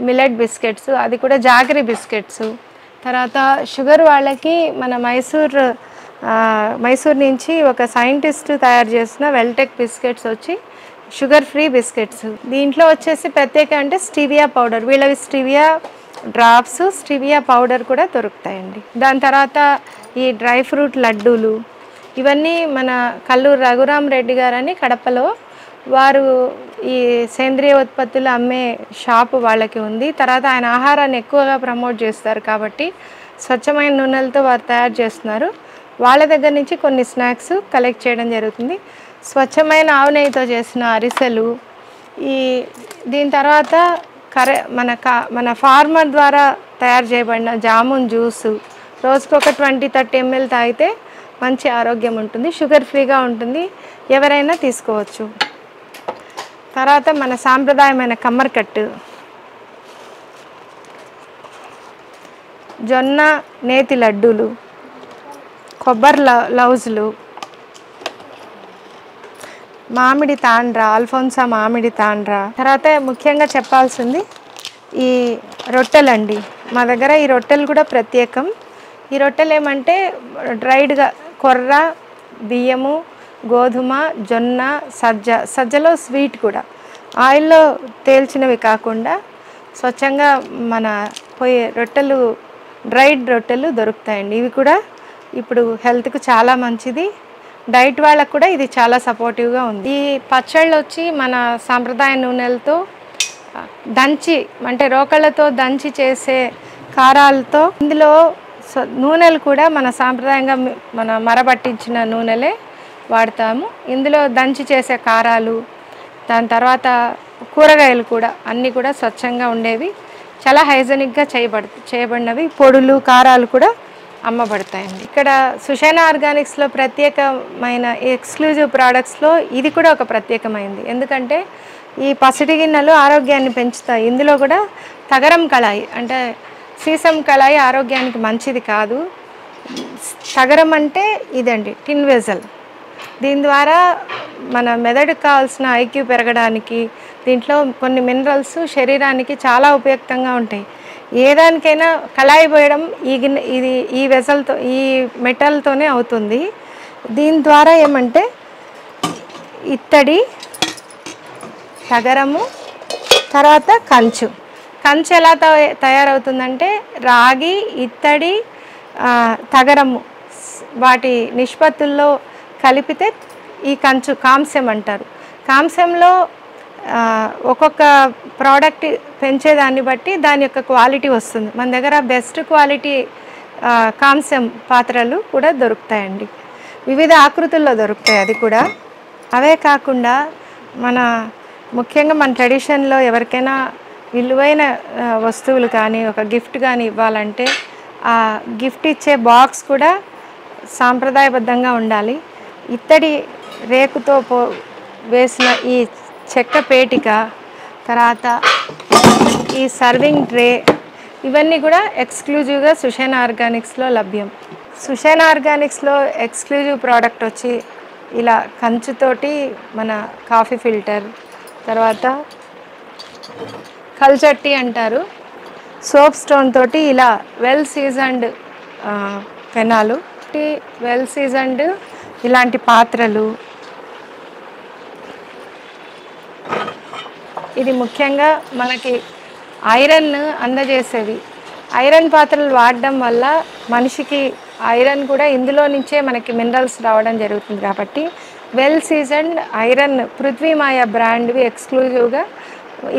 మిల్లెట్ బిస్కెట్స్, అది కూడా జాగరి బిస్కెట్స్. తర్వాత షుగర్ వాళ్ళకి మన మైసూర్ నుంచి ఒక సైంటిస్ట్ తయారు చేసిన వెల్టెక్ బిస్కెట్స్ వచ్చి షుగర్ ఫ్రీ బిస్కెట్స్. దీంట్లో వచ్చేసి ప్రత్యేక అంటే స్టీవియా పౌడర్, వీళ్ళవి స్టీవియా డ్రాప్స్, స్టీవియా పౌడర్ కూడా దొరుకుతాయండి. దాని తర్వాత ఈ డ్రై ఫ్రూట్ లడ్డూలు, ఇవన్నీ మన కల్లూరు రఘురామ్ రెడ్డి గారని కడపలో వారు ఈ సేంద్రియ ఉత్పత్తులు అమ్మే షాపు వాళ్ళకి ఉంది. తర్వాత ఆయన ఆహారాన్ని ఎక్కువగా ప్రమోట్ చేస్తారు కాబట్టి స్వచ్ఛమైన నూనెలతో వారు తయారు చేస్తున్నారు. వాళ్ళ దగ్గర నుంచి కొన్ని స్నాక్స్ కలెక్ట్ చేయడం జరుగుతుంది. స్వచ్ఛమైన ఆవు నెయ్యితో చేసిన అరిసెలు. దీని తర్వాత మన ఫార్మర్ ద్వారా తయారు చేయబడిన జామున్ జ్యూసు, రోజుకు ఒక 20-30 ml తాగితే మంచి ఆరోగ్యం ఉంటుంది, షుగర్ ఫ్రీగా ఉంటుంది, ఎవరైనా తీసుకోవచ్చు. తర్వాత మన సాంప్రదాయమైన కమ్మరికట్టు, జొన్న నేతి లడ్డూలు, కొబ్బరి లౌజులు, మామిడి తాండ్రా, అల్ఫోన్సా మామిడి తాండ్రా. తర్వాత ముఖ్యంగా చెప్పాల్సింది ఈ రొట్టెలండి. మా దగ్గర ఈ రొట్టెలు కూడా ప్రత్యేకం. ఈ రొట్టెలు ఏమంటే డ్రైడ్గా కొర్ర, బియ్యము, గోధుమ, జొన్న, సజ్జలో స్వీట్ కూడా ఆయిల్లో తేల్చినవి కాకుండా స్వచ్ఛంగా మన రొట్టెలు, డ్రైడ్ రొట్టెలు దొరుకుతాయండి. ఇవి కూడా ఇప్పుడు హెల్త్కు చాలా మంచిది, డైట్ వాళ్ళకు కూడా ఇది చాలా సపోర్టివ్గా ఉంది. ఈ పచ్చళ్ళు వచ్చి మన సాంప్రదాయ నూనెలతో దంచి, అంటే రోకళ్ళతో దంచి చేసే కారాలతో, ఇందులో నూనెలు కూడా మన సాంప్రదాయంగా మన మరబట్టించిన నూనెలే వాడతాము. ఇందులో దంచి చేసే కారాలు, దాని తర్వాత కూరగాయలు కూడా అన్నీ కూడా స్వచ్ఛంగా ఉండేవి, చాలా హైజెనిక్గా చేయబడినవి. పొడులు, కారాలు కూడా అమ్మబడతాయండి. ఇక్కడ సుషేణ ఆర్గానిక్స్లో ప్రత్యేకమైన ఎక్స్క్లూజివ్ ప్రోడక్ట్స్లో ఇది కూడా ఒక ప్రత్యేకమైంది. ఎందుకంటే ఈ పసిడి గిన్నెలు ఆరోగ్యాన్ని పెంచుతాయి. ఇందులో కూడా తగరం కళాయి, అంటే సీసం కళాయి ఆరోగ్యానికి మంచిది కాదు. తగరం అంటే ఇదండి, టిన్ వెజల్. దీని ద్వారా మన మెదడుకు కావాల్సిన ఐక్యూ పెరగడానికి, దీంట్లో కొన్ని మినరల్స్ శరీరానికి చాలా ఉపయుక్తంగా ఉంటాయి. ఏ దానికైనా కళాయి పోయడం ఇది ఈ వెసల్తో ఈ మెటల్తోనే అవుతుంది. దీని ద్వారా ఏమంటే ఇత్తడి, తగరము, తర్వాత కంచు. కంచు ఎలా తయారవుతుందంటే రాగి, ఇత్తడి, తగరము వాటి నిష్పత్తుల్లో కలిపితే ఈ కంచు కాంస్యం అంటారు. కాంస్యంలో ఒక్కొక్క ప్రోడక్ట్ పెంచేదాన్ని బట్టి దాని యొక్క క్వాలిటీ వస్తుంది. మన దగ్గర బెస్ట్ క్వాలిటీ కాంస్యం పాత్రలు కూడా దొరుకుతాయండి. వివిధ ఆకృతుల్లో దొరుకుతాయి. అది కూడా అవే కాకుండా ముఖ్యంగా మన ట్రెడిషన్లో ఎవరికైనా విలువైన వస్తువులు కానీ ఒక గిఫ్ట్ కానీ ఇవ్వాలంటే ఆ గిఫ్ట్ ఇచ్చే బాక్స్ కూడా సాంప్రదాయబద్ధంగా ఉండాలి. ఇత్తడి రేకుతో వేసిన ఈ చెక్క పేటిక, తర్వాత ఈ సర్వింగ్ ట్రే, ఇవన్నీ కూడా ఎక్స్క్లూజివ్గా సుషేణ ఆర్గానిక్స్లో లభ్యం. సుషేణ ఆర్గానిక్స్లో ఎక్స్క్లూజివ్ ప్రోడక్ట్ వచ్చి ఇలా కంచుతోటి మన కాఫీ ఫిల్టర్, తర్వాత కల్చట్టి అంటారు, సోప్ స్టోన్ తోటి ఇలా వెల్ సీజన్డ్ పెనాలు, వెల్ సీజన్డ్ ఇలాంటి పాత్రలు. ఇది ముఖ్యంగా మనకి ఐరన్ అందజేసేవి. ఐరన్ పాత్రలు వాడడం వల్ల మనిషికి ఐరన్ కూడా ఇందులో నుంచే మనకి మినరల్స్ రావడం జరుగుతుంది. కాబట్టి వెల్ సీజన్డ్ ఐరన్ పృథ్వీమాయ బ్రాండ్వి ఎక్స్క్లూజివ్గా.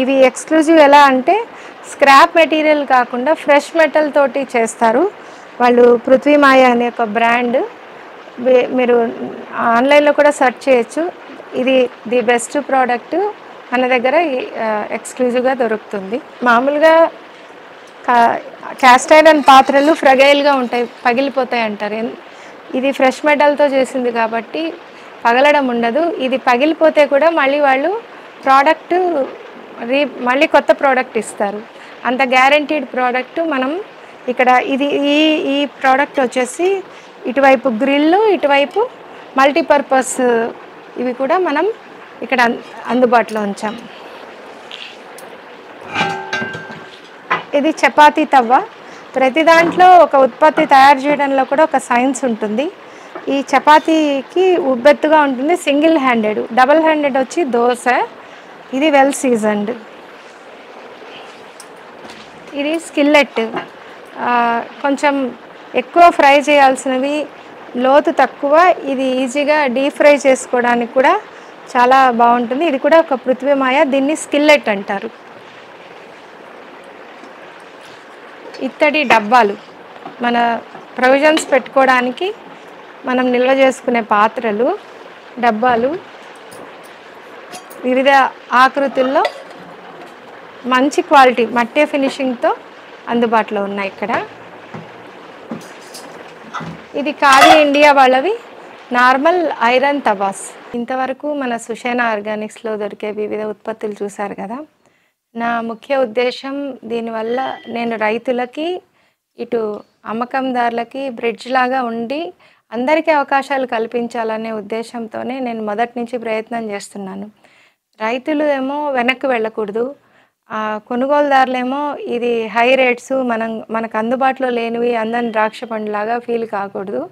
ఇవి ఎక్స్క్లూజివ్ ఎలా అంటే స్క్రాప్ మెటీరియల్ కాకుండా ఫ్రెష్ మెటల్ తోటి చేస్తారు వాళ్ళు. పృథ్వీమాయ అనే ఒక బ్రాండ్ మీరు ఆన్లైన్లో కూడా సెర్చ్ చేయొచ్చు. ఇది ది బెస్ట్ ప్రోడక్ట్ మన దగ్గర ఎక్స్క్లూజివ్గా దొరుకుతుంది. మామూలుగా క్యాస్ట్ ఐరన్ పాత్రలు ఫ్రగైల్గా ఉంటాయి, పగిలిపోతాయి అంటారు. ఇది ఫ్రెష్ మెటల్తో చేసింది కాబట్టి పగలడం ఉండదు. ఇది పగిలిపోతే కూడా మళ్ళీ వాళ్ళు ప్రోడక్ట్ మళ్ళీ కొత్త ప్రోడక్ట్ ఇస్తారు. అంత గ్యారంటీడ్ ప్రోడక్ట్ మనం ఇక్కడ ఈ ప్రోడక్ట్ వచ్చేసి ఇటువైపు గ్రిల్లు, ఇటువైపు మల్టీపర్పస్ ఇవి కూడా మనం ఇక్కడ అందుబాటులో ఉంచాం. ఇది చపాతీ తవ్వ. ప్రతి దాంట్లో ఒక ఉత్పత్తి తయారు చేయడంలో కూడా ఒక సైన్స్ ఉంటుంది. ఈ చపాతీకి ఉబ్బెత్తుగా ఉంటుంది, సింగిల్ హ్యాండెడ్. డబుల్ హ్యాండెడ్ వచ్చి దోశ. ఇది వెల్ సీజన్డ్. ఇది స్కిల్లెట్. కొంచెం ఎక్కువ ఫ్రై చేయాల్సినవి, లోతు తక్కువ, ఇది ఈజీగా డీప్ ఫ్రై చేసుకోవడానికి కూడా చాలా బాగుంటుంది. ఇది కూడా ఒక పృథ్వీమాయ, దీన్ని స్కిల్లెట్ అంటారు. ఇత్తడి డబ్బాలు, మన ప్రొవిజన్స్ పెట్టుకోవడానికి మనం నిల్వ చేసుకునే పాత్రలు, డబ్బాలు వివిధ ఆకృతుల్లో మంచి క్వాలిటీ మట్టే ఫినిషింగ్తో అందుబాటులో ఉన్నాయి ఇక్కడ. ఇది ఖాదీ ఇండియా వాళ్ళవి నార్మల్ ఐరన్ తవాస్. ఇంతవరకు మన సుషేణ ఆర్గానిక్స్లో దొరికే వివిధ ఉత్పత్తులు చూశారు కదా. నా ముఖ్య ఉద్దేశం దీనివల్ల నేను రైతులకి, ఇటు అమ్మకందారులకి బ్రిడ్జ్ లాగా ఉండి అందరికీ అవకాశాలు కల్పించాలనే ఉద్దేశంతోనే నేను మొదటి నుంచి ప్రయత్నం చేస్తున్నాను. రైతులు ఏమో వెనక్కి వెళ్ళకూడదు, కొనుగోలుదారులేమో ఇది హై రేట్స్ మనకు అందుబాటులో లేనివి అందని ద్రాక్ష పండులాగా ఫీల్ కాకూడదు.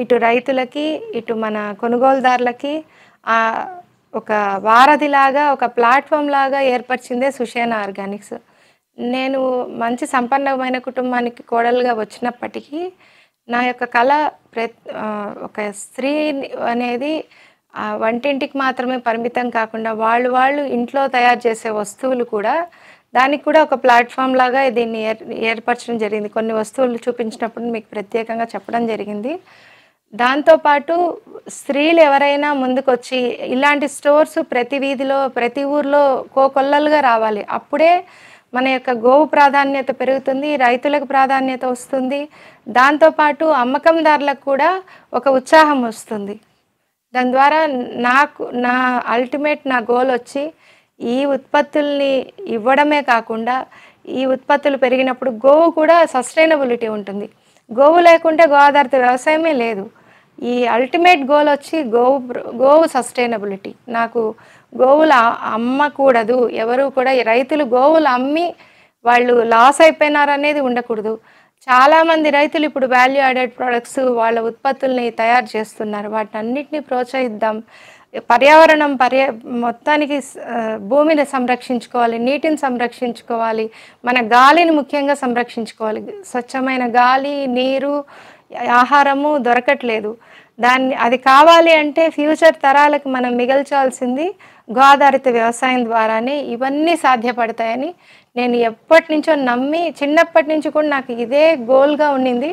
ఇటు రైతులకి, ఇటు మన కొనుగోలుదారులకి ఒక వారధిలాగా, ఒక ప్లాట్ఫామ్ లాగా ఏర్పరిచిందే సుషేణ ఆర్గానిక్స్. నేను మంచి సంపన్నమైన కుటుంబానికి కోడలుగా వచ్చినప్పటికీ నా యొక్క కళ ఒక స్త్రీ అనేది వంటింటికి మాత్రమే పరిమితం కాకుండా వాళ్ళు ఇంట్లో తయారు చేసే వస్తువులు కూడా, దానికి కూడా ఒక ప్లాట్ఫామ్ లాగా దీన్ని ఏర్పరచడం జరిగింది. కొన్ని వస్తువులు చూపించినప్పుడు మీకు ప్రత్యేకంగా చెప్పడం జరిగింది. దాంతోపాటు స్త్రీలు ఎవరైనా ముందుకొచ్చి ఇలాంటి స్టోర్స్ ప్రతి వీధిలో, ప్రతి ఊర్లో కోకొల్లలుగా రావాలి. అప్పుడే మన యొక్క గోవు ప్రాధాన్యత పెరుగుతుంది, రైతులకు ప్రాధాన్యత వస్తుంది. దాంతోపాటు అమ్మకందారులకు కూడా ఒక ఉత్సాహం వస్తుంది. దాని ద్వారా నా అల్టిమేట్ నా గోల్ వచ్చి ఈ ఉత్పత్తుల్ని ఇవ్వడమే కాకుండా, ఈ ఉత్పత్తులు పెరిగినప్పుడు గోవు కూడా సస్టైనబిలిటీ ఉంటుంది. గోవు లేకుంటే గో ఆధారిత వ్యవసాయమే లేదు. ఈ అల్టిమేట్ గోల్ వచ్చి గోవు సస్టైనబిలిటీ. నాకు గోవులు అమ్మకూడదు, ఎవరు కూడా రైతులు గోవులు అమ్మి వాళ్ళు లాస్ అయిపోయినారనేది ఉండకూడదు. చాలామంది రైతులు ఇప్పుడు వాల్యూ యాడెడ్ ప్రొడక్ట్స్ వాళ్ళ ఉత్పత్తుల్ని తయారు చేస్తున్నారు. వాటన్నిటిని ప్రోత్సహిద్దాం. పర్యావరణం మొత్తానికి భూమిని సంరక్షించుకోవాలి, నీటిని సంరక్షించుకోవాలి, మన గాలిని ముఖ్యంగా సంరక్షించుకోవాలి. స్వచ్ఛమైన గాలి, నీరు, ఆహారము దొరకట్లేదు. అది కావాలి అంటే ఫ్యూచర్ తరాలకు మనం మిగల్చాల్సింది గోఆధారిత వ్యవసాయం ద్వారానే ఇవన్నీ సాధ్యపడతాయని నేను ఎప్పటి నుంచో నమ్మి, చిన్నప్పటి నుంచి కూడా నాకు ఇదే గోల్గా ఉండింది.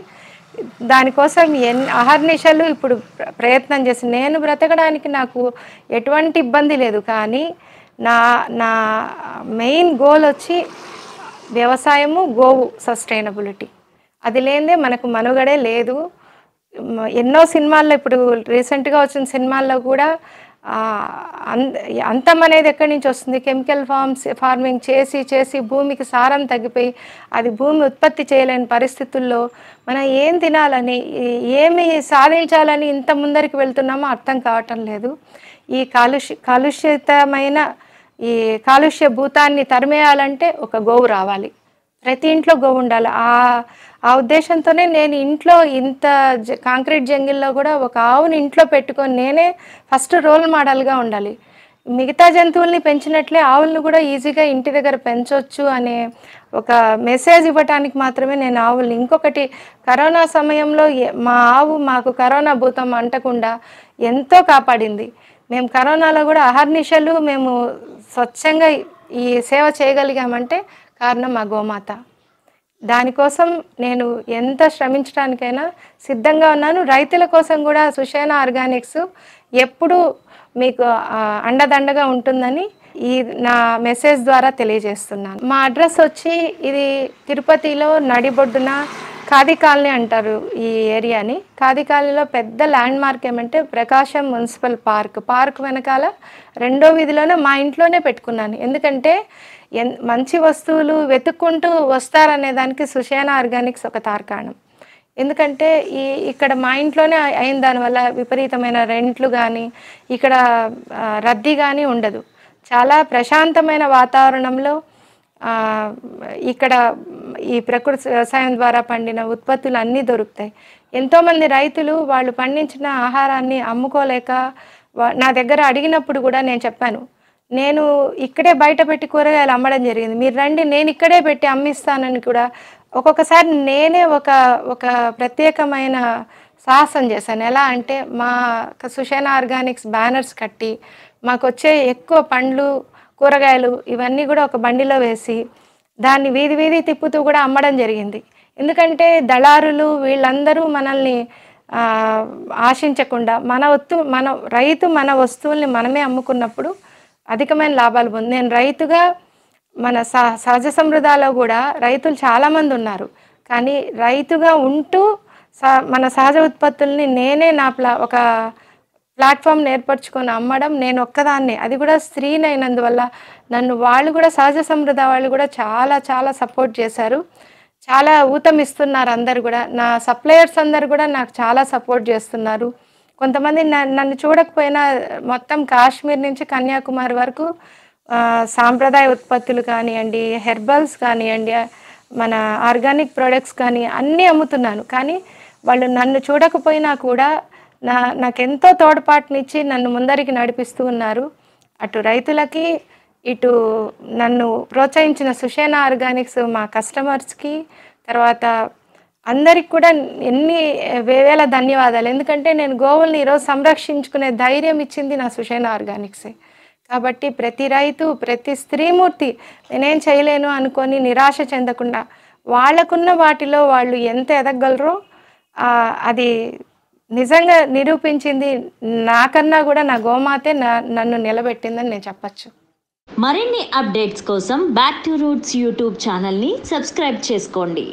దానికోసం అహర్నిశలు ఇప్పుడు ప్రయత్నం చేసి నేను బ్రతకడానికి నాకు ఎటువంటి ఇబ్బంది లేదు. కానీ నా నా మెయిన్ గోల్ వచ్చి వ్యవసాయము, గోవు సస్టైనబిలిటీ. అది లేనిదే మనకు మనుగడే లేదు. ఎన్నో సినిమాల్లో ఇప్పుడు రీసెంట్గా వచ్చిన సినిమాల్లో కూడా అంతం అనేది ఎక్కడి నుంచి వస్తుంది? కెమికల్ ఫార్మింగ్ చేసి చేసి భూమికి సారం తగ్గిపోయి అది భూమి ఉత్పత్తి చేయలేని పరిస్థితుల్లో మనం ఏం తినాలని, ఏమి సాధించాలని ఇంత ముందరికి వెళ్తున్నామో అర్థం కావటం లేదు. ఈ కాలుష్యమైన ఈ కాలుష్య భూతాన్ని తరిమేయాలంటే ఒక గోవు రావాలి, ప్రతి ఇంట్లో గోవు ఉండాలి. ఆ ఉద్దేశంతోనే నేను ఇంట్లో ఇంత కాంక్రీట్ జంగిల్లో కూడా ఒక ఆవుని ఇంట్లో పెట్టుకొని నేనే ఫస్ట్ రోల్ మోడల్గా ఉండాలి. మిగతా జంతువుల్ని పెంచినట్లే ఆవులను కూడా ఈజీగా ఇంటి దగ్గర పెంచవచ్చు అనే ఒక మెసేజ్ ఇవ్వటానికి మాత్రమే నేను ఆవుల్ని. ఇంకొకటి, కరోనా సమయంలో మా ఆవు మాకు కరోనా భూతం అంటకుండా ఎంతో కాపాడింది. మేము కరోనాలో కూడా అహర్నిశలు మేము స్వచ్ఛంగా ఈ సేవ చేయగలిగామంటే కారణం మా గోమాత. దానికోసం నేను ఎంత శ్రమించడానికైనా సిద్ధంగా ఉన్నాను. రైతుల కోసం కూడా సుషేణ ఆర్గానిక్స్ ఎప్పుడూ మీకు అండదండగా ఉంటుందని ఈ నా మెసేజ్ ద్వారా తెలియజేస్తున్నాను. మా అడ్రస్ వచ్చి ఇది తిరుపతిలో నడిబొడ్డున ఖాదీ కాలనీ అంటారు ఈ ఏరియాని. ఖాదీ కాలనీలో పెద్ద ల్యాండ్ మార్క్ ఏమంటే ప్రకాశం మున్సిపల్ పార్క్ వెనకాల 2వ వీధిలోనే మా ఇంట్లోనే పెట్టుకున్నాను. ఎందుకంటే మంచి వస్తువులు వెతుక్కుంటూ వస్తారనే దానికి సుషేణ ఆర్గానిక్స్ ఒక తార్కాణం. ఎందుకంటే ఇక్కడ మా ఇంట్లోనే అయిన దానివల్ల విపరీతమైన రెంట్లు కానీ ఇక్కడ రద్దీ కానీ ఉండదు. చాలా ప్రశాంతమైన వాతావరణంలో ఇక్కడ ఈ ప్రకృతి వ్యవసాయం ద్వారా పండిన ఉత్పత్తులు అన్నీ దొరుకుతాయి. ఎంతోమంది రైతులు వాళ్ళు పండించిన ఆహారాన్ని అమ్ముకోలేక నా దగ్గర అడిగినప్పుడు కూడా నేను చెప్పాను, నేను ఇక్కడే బయట పెట్టి కూరగాయలు అమ్మడం జరిగింది, మీరు రండి నేను ఇక్కడే పెట్టి అమ్మిస్తానని కూడా ఒక్కొక్కసారి నేనే ఒక ప్రత్యేకమైన సాహసం చేశాను. ఎలా అంటే మా సుషేణ ఆర్గానిక్స్ బ్యానర్స్ కట్టి మాకు వచ్చే ఎక్కువ పండ్లు, కూరగాయలు ఇవన్నీ కూడా ఒక బండిలో వేసి దాన్ని వీధి వీధి తిప్పుతూ కూడా అమ్మడం జరిగింది. ఎందుకంటే దళారులు వీళ్ళందరూ మనల్ని ఆశించకుండా మన రైతు మన వస్తువుల్ని మనమే అమ్ముకున్నప్పుడు అధికమైన లాభాలు పొంది, నేను రైతుగా మన సహజ సమృద్ధాలో కూడా రైతులు చాలామంది ఉన్నారు. కానీ రైతుగా ఉంటూ మన సహజ ఉత్పత్తుల్ని నేనే ఒక ప్లాట్ఫామ్ ఏర్పరచుకొని అమ్మడం నేను ఒక్కదాన్నే, అది కూడా స్త్రీనైనందువల్ల నన్ను వాళ్ళు కూడా సహజ సమృద్ధ వాళ్ళు కూడా చాలా చాలా సపోర్ట్ చేశారు. చాలా ఊతమిస్తున్నారు అందరు కూడా. నా సప్లయర్స్ అందరు కూడా నాకు చాలా సపోర్ట్ చేస్తున్నారు. కొంతమంది నన్ను చూడకపోయినా మొత్తం కాశ్మీర్ నుంచి కన్యాకుమారి వరకు సాంప్రదాయ ఉత్పత్తులు కానివ్వండి, హెర్బల్స్ కానివ్వండి, మన ఆర్గానిక్ ప్రొడక్ట్స్ కానీ అన్నీ అమ్ముతున్నాను. కానీ వాళ్ళు నన్ను చూడకపోయినా కూడా నాకెంతో తోడ్పాటునిచ్చి నన్ను ముందరికి నడిపిస్తూ ఉన్నారు. అటు రైతులకి, ఇటు నన్ను ప్రోత్సహించిన సుషేణ ఆర్గానిక్స్ మా కస్టమర్స్కి, తర్వాత అందరికి కూడా ఎన్ని వేల ధన్యవాదాలు. ఎందుకంటే నేను గోవుల్ని ఈరోజు సంరక్షించుకునే ధైర్యం ఇచ్చింది నా సుషేణ ఆర్గానిక్సే. కాబట్టి ప్రతి రైతు, ప్రతి స్త్రీమూర్తి నేనేం చేయలేను అనుకొని నిరాశ చెందకుండా వాళ్ళకున్న వాటిలో వాళ్ళు ఎంత ఎదగలరో అది నిజంగా నిరూపించింది. నాకన్నా కూడా నా గోమాతే నన్ను నిలబెట్టిందని నేను చెప్పచ్చు. మరిన్ని అప్డేట్స్ కోసం బ్యాక్ టు రూట్స్ యూట్యూబ్ ఛానల్ని సబ్స్క్రైబ్ చేసుకోండి.